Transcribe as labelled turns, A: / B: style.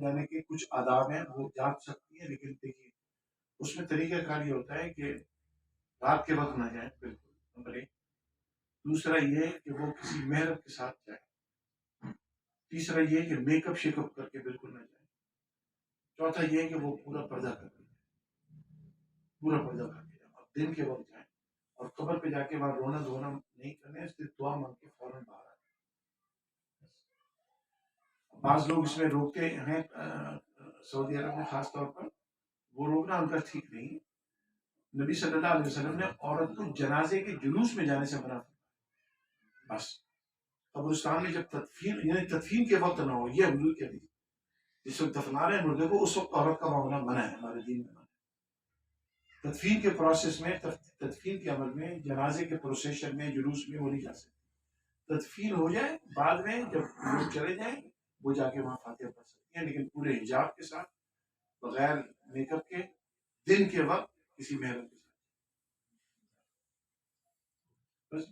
A: جانے کے کچھ آداب ہیں، وہ جا سکتی ہیں، لیکن دیکھیے اس میں طریقہ کار یہ ہوتا ہے کہ رات کے وقت نہ جائیں بالکل، نمبر ایک۔ دوسرا یہ کہ وہ کسی محرم کے ساتھ جائیں۔ تیسرا یہ کہ میک اپ شیک اپ کر کے بالکل نہ جائیں۔ چوتھا یہ کہ وہ پورا پردہ کر کے پورا پردہ کر کے جائیں، اور دن کے وقت جائیں، اور قبر پہ جا کے وہاں رونا دھونا نہیں کرنا، صرف دعا مانگ کے فوراً باہر آ جائیں۔ بعض لوگ اس میں روکتے ہیں، سعودی عرب میں خاص طور پر وہ روکنا ان کا ٹھیک نہیں۔ نبی صلی اللہ علیہ وسلم نے عورت کو جنازے کے جلوس میں جانے سے منع فرمایا، بس قبرستان میں جب تدفین، یعنی تدفین کے وقت نہ ہو، یہ حضور کے لیے جس وقت دفنا رہے ہیں مردے کو، اس وقت عورت کا معاملہ منع ہے، ہمارے دین میں منع ہے۔ تدفین کے پروسیس میں، تدفین کے عمل میں، جنازے کے پروسیشن میں، جلوس میں وہ نہیں جا سکتے۔ تدفین ہو جائے بعد میں جب لوگ چلے جائیں، وہ جا کے وہاں فاتحہ پڑھ سکتی ہیں، لیکن پورے حجاب کے ساتھ، بغیر میک اپ کے، دن کے وقت کسی محرم کے ساتھ بس۔